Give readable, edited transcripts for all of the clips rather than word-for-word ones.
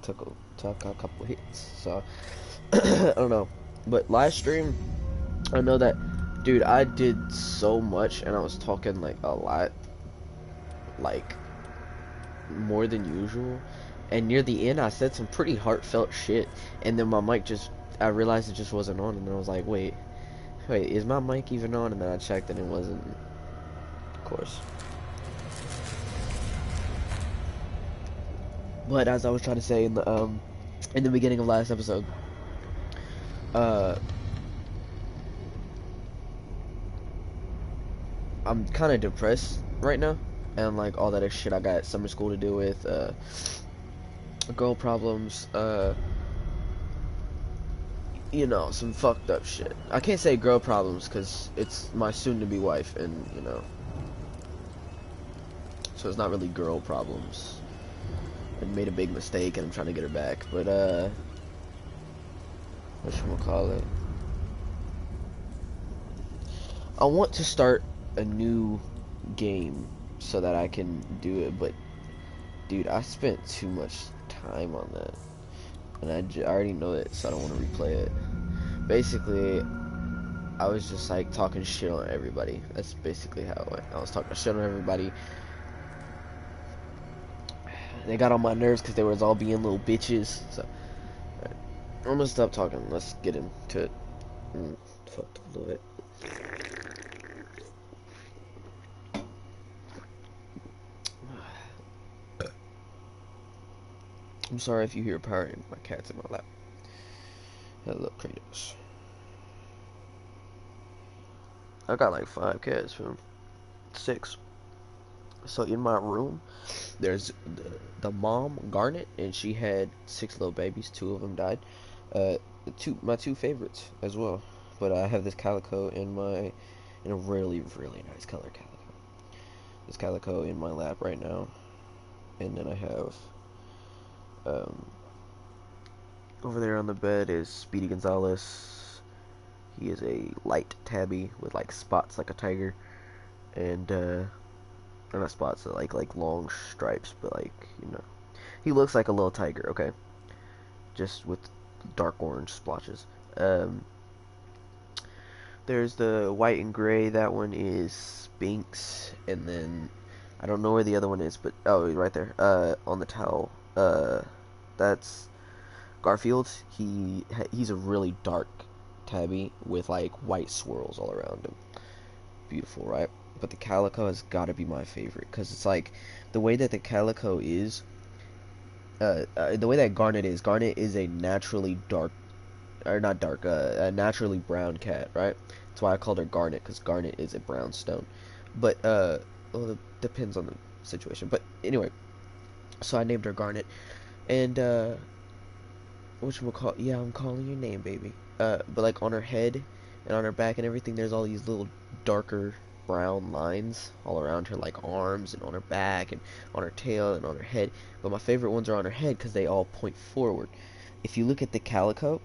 took a couple hits. So I don't know, but live stream, I know that, dude. I did so much, and I was talking like a lot, like more than usual. And near the end, I said some pretty heartfelt shit, and then my mic just, I realized it just wasn't on, and then I was like, wait, is my mic even on? And then I checked, and it wasn't. Of course. But as I was trying to say in the beginning of last episode, uh I'm kind of depressed right now, and like all that shit I got summer school to deal with, girl problems, you know, some fucked up shit. I can't say girl problems because it's my soon-to-be wife, and you know, so it's not really girl problems. I made a big mistake, and I'm trying to get her back. But whatchamacallit? I want to start a new game so that I can do it, but dude, I spent too much time on that, and I already know it, so I don't want to replay it. Basically, I was just like talking shit on everybody. That's basically how it went. I was talking shit on everybody. They got on my nerves because they was all being little bitches. So right, I'm gonna stop talking. Let's get into it. Fucked a little bit. I'm sorry if you hear purring. My cat's in my lap. Hello, Kratos. I got like 5 cats, fam. 6. So in my room, there's the mom, Garnet, and she had 6 little babies. 2 of them died. My 2 favorites as well. But I have this calico in a really, really nice color calico. This calico in my lap right now, and then I have over there on the bed is Speedy Gonzalez. He is a light tabby with like spots like a tiger, and not spots, like long stripes, but like, you know, he looks like a little tiger. Okay, just with dark orange splotches. There's the white and gray. That one is Spinks, and then I don't know where the other one is, but oh, right there. On the towel. That's Garfield. He's a really dark tabby with like white swirls all around him. Beautiful, right? But the calico has got to be my favorite because it's like the way that the calico is. The way that Garnet is. Garnet is a naturally dark, or not dark, a naturally brown cat, right? That's why I called her Garnet, because Garnet is a brown stone. But well, it depends on the situation. But anyway, so I named her Garnet, and whatchamacallit, yeah, I'm calling your name, baby. But like on her head and on her back and everything, there's all these little darker brown lines all around her, like arms and on her back and on her tail and on her head. But my favorite ones are on her head because they all point forward. If you look at the calico,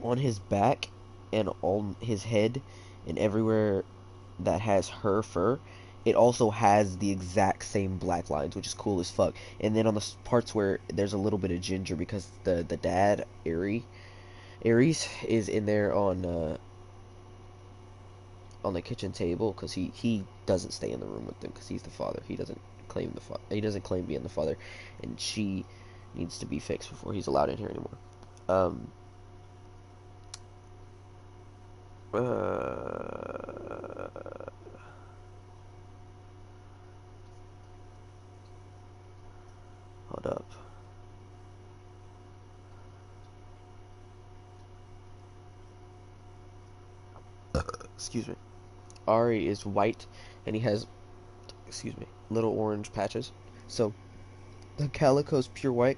on his back and on his head and everywhere that has her fur, it also has the exact same black lines, which is cool as fuck. And then on the parts where there's a little bit of ginger, because the dad, Aries, is in there on the kitchen table, because he doesn't stay in the room with them because he's the father. He doesn't claim he doesn't claim being the father, and she needs to be fixed before he's allowed in here anymore. Hold up. Excuse me. Ari is white, and he has, excuse me, little orange patches. So the calico's pure white,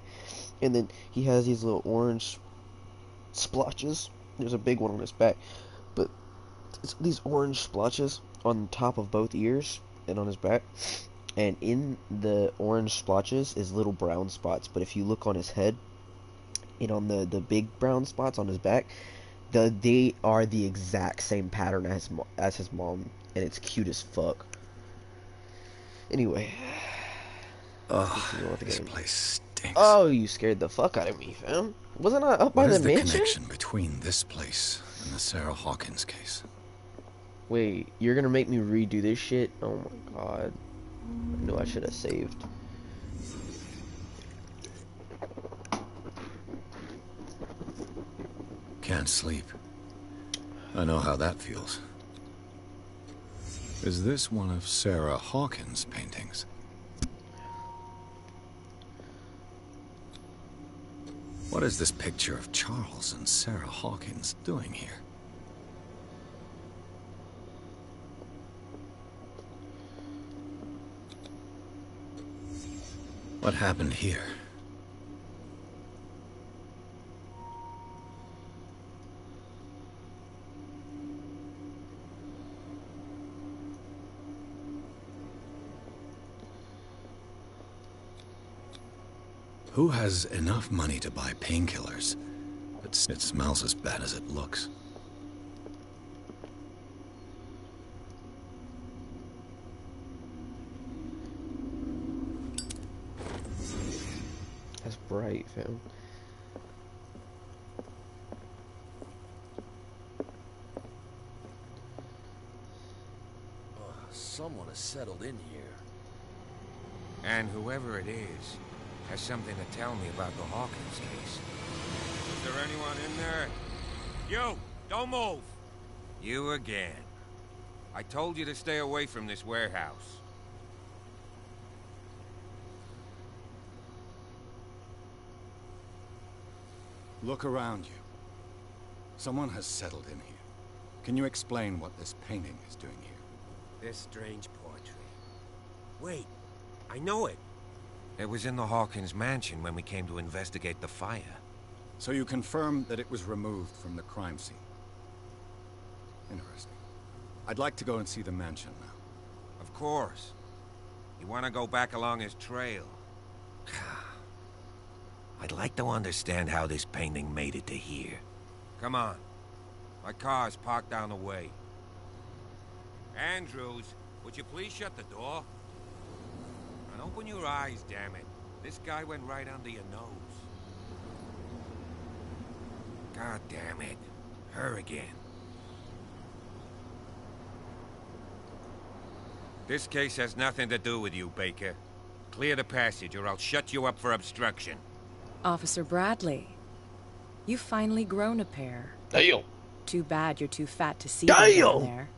and then he has these little orange splotches. There's a big one on his back, but it's these orange splotches on top of both ears and on his back. And in the orange splotches is little brown spots. But if you look on his head and on the big brown spots on his back, they are the exact same pattern as his mom, and it's cute as fuck. Anyway, oh, this place paintings. Oh, you scared the fuck out of me, fam. Wasn't I up by What the is the mansion? connection between this place and the Sarah Hawkins case? Wait, you're gonna make me redo this shit? Oh my god. I knew I should have saved. Can't sleep. I know how that feels. Is this one of Sarah Hawkins' paintings? What is this picture of Charles and Sarah Hawkins doing here? What happened here? Who has enough money to buy painkillers? It smells as bad as it looks. That's bright, fam. Someone has settled in here. And whoever it is has something to tell me about the Hawkins case. Is there anyone in there? You! Don't move! You again. I told you to stay away from this warehouse. Look around you. Someone has settled in here. Can you explain what this painting is doing here? This strange portrait. Wait, I know it. It was in the Hawkins mansion when we came to investigate the fire. So you confirm that it was removed from the crime scene? Interesting. I'd like to go and see the mansion now. Of course. You want to go back along his trail? I'd like to understand how this painting made it to here. Come on. My car's parked down the way. Andrews, would you please shut the door? And open your eyes, damn it. This guy went right under your nose. God damn it. Her again. This case has nothing to do with you, Baker. Clear the passage or I'll shut you up for obstruction. Officer Bradley, you've finally grown a pair. Damn. Too bad you're too fat to see them down there.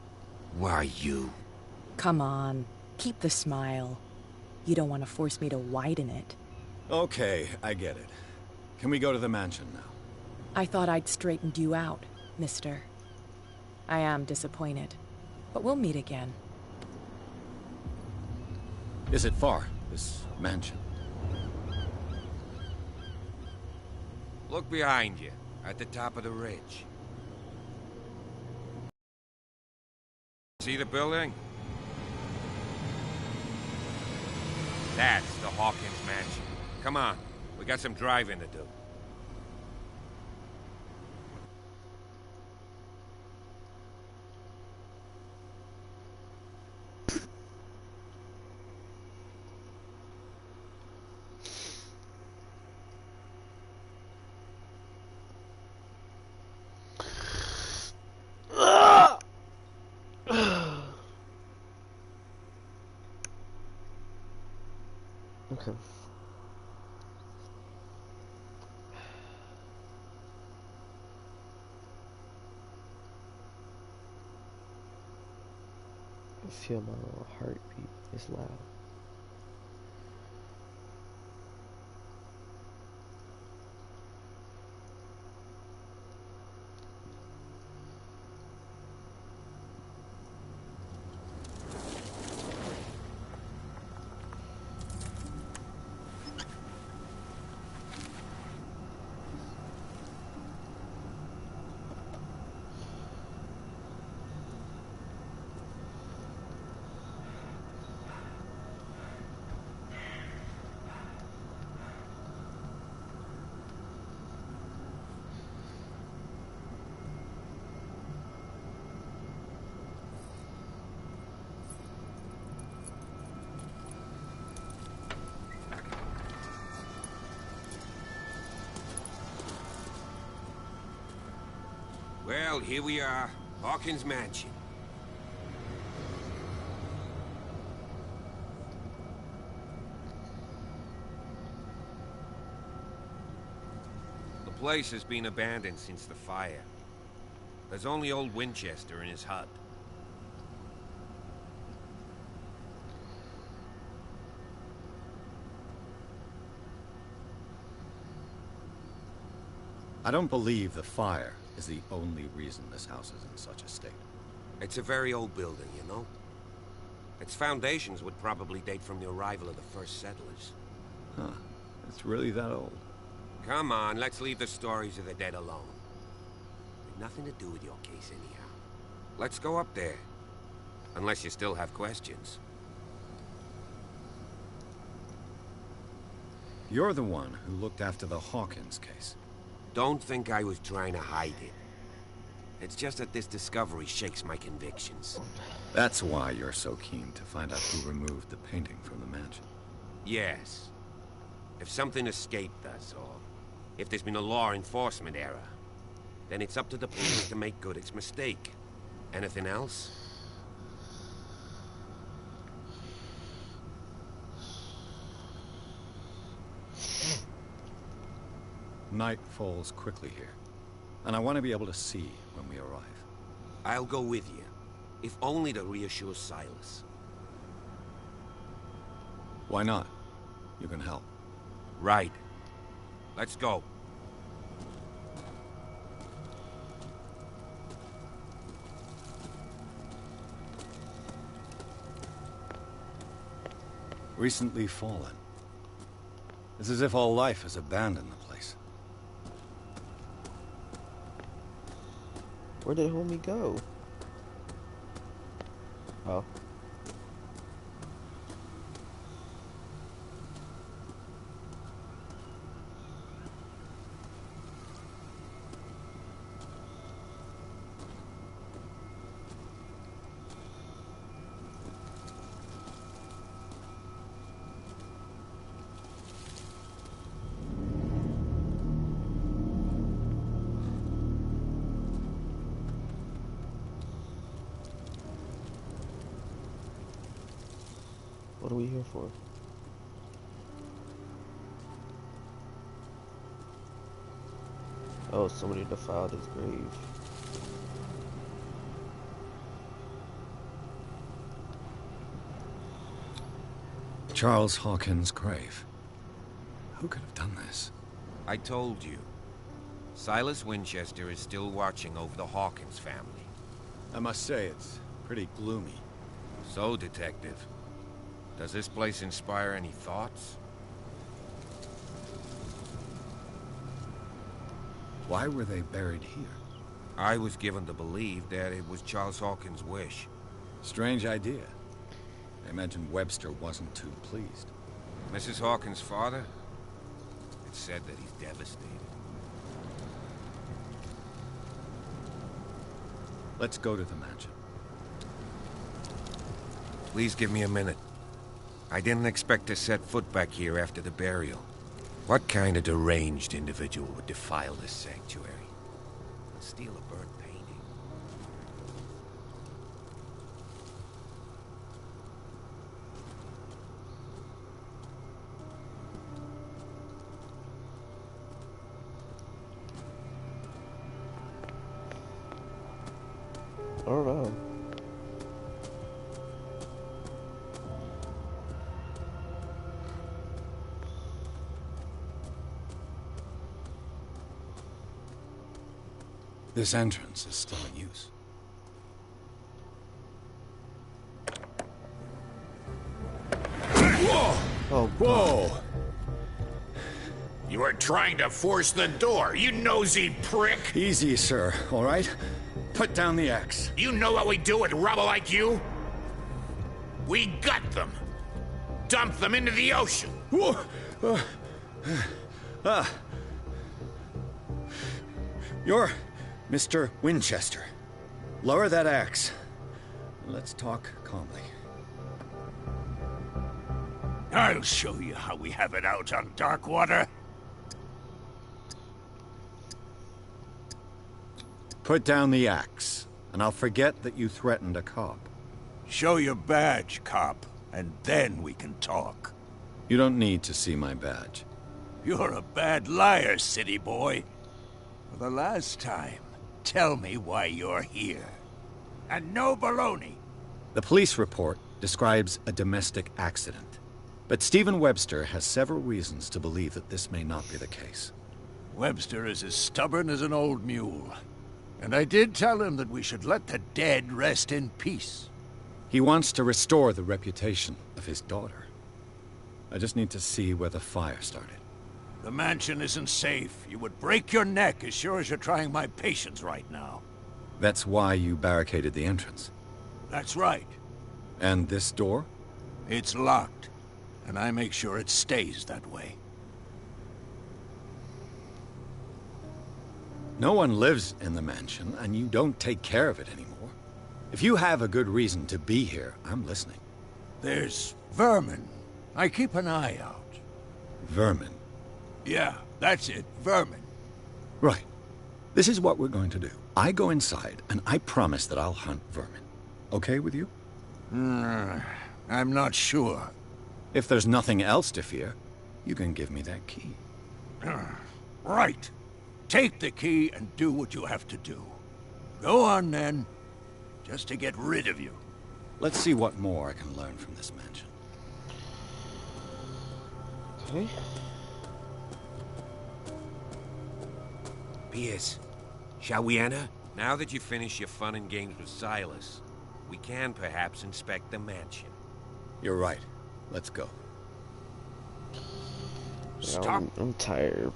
Why you? Come on, keep the smile. You don't want to force me to widen it. Okay, I get it. Can we go to the mansion now? I thought I'd straightened you out, mister. I am disappointed, but we'll meet again. Is it far, this mansion? Look behind you, at the top of the ridge. See the building? That's the Hawkins mansion. Come on, we got some driving to do. Okay. I feel my heartbeat is loud. Well, here we are. Hawkins Mansion. The place has been abandoned since the fire. There's only old Winchester in his hut. I don't believe the fire is the only reason this house is in such a state. It's a very old building, you know? Its foundations would probably date from the arrival of the first settlers. Huh. It's really that old. Come on, let's leave the stories of the dead alone. They've nothing to do with your case anyhow. Let's go up there. Unless you still have questions. You're the one who looked after the Hawkins case. Don't think I was trying to hide it. It's just that this discovery shakes my convictions. That's why you're so keen to find out who removed the painting from the mansion. Yes. If something escaped us, or if there's been a law enforcement error, then it's up to the police to make good its mistake. Anything else? Night falls quickly here, and I want to be able to see when we arrive. I'll go with you, if only to reassure Silas. Why not? You can help. Right. Let's go. Recently fallen. It's as if all life has abandoned the place. Where did homie go? Oh. What are we here for? Oh, somebody defiled his grave. Charles Hawkins' grave. Who could have done this? I told you. Silas Winchester is still watching over the Hawkins family. I must say, it's pretty gloomy. So, Detective, does this place inspire any thoughts? Why were they buried here? I was given to believe that it was Charles Hawkins' wish. Strange idea. I imagine Webster wasn't too pleased. Mrs. Hawkins' father? It's said that he's devastated. Let's go to the mansion. Please give me a minute. I didn't expect to set foot back here after the burial. What kind of deranged individual would defile this sanctuary and steal a burnt painting? I don't know. This entrance is still in use. Whoa! Oh, Whoa! You were trying to force the door, you nosy prick! Easy, sir, all right? Put down the axe. You know what we do with rubble like you? We gut them! Dump them into the ocean! Whoa! You're Mr. Winchester. Lower that axe. Let's talk calmly. I'll show you how we have it out on Darkwater. Put down the axe, and I'll forget that you threatened a cop. Show your badge, cop, and then we can talk. You don't need to see my badge. You're a bad liar, city boy. For the last time, tell me why you're here. And no baloney. The police report describes a domestic accident, but Stephen Webster has several reasons to believe that this may not be the case. Webster is as stubborn as an old mule. And I did tell him that we should let the dead rest in peace. He wants to restore the reputation of his daughter. I just need to see where the fire started. The mansion isn't safe. You would break your neck as sure as you're trying my patience right now. That's why you barricaded the entrance. That's right. And this door? It's locked, and I make sure it stays that way. No one lives in the mansion, and you don't take care of it anymore. If you have a good reason to be here, I'm listening. There's vermin. I keep an eye out. Vermin. Yeah, that's it, vermin. Right. This is what we're going to do. I go inside, and I promise that I'll hunt vermin. Okay with you? I'm not sure. If there's nothing else to fear, you can give me that key. Right. Take the key and do what you have to do. Go on, then. Just to get rid of you. Let's see what more I can learn from this mansion. Okay. Pierce, shall we enter? Now that you've finished your fun and games with Silas, we can perhaps inspect the mansion. You're right. Let's go. Stop. I'm tired.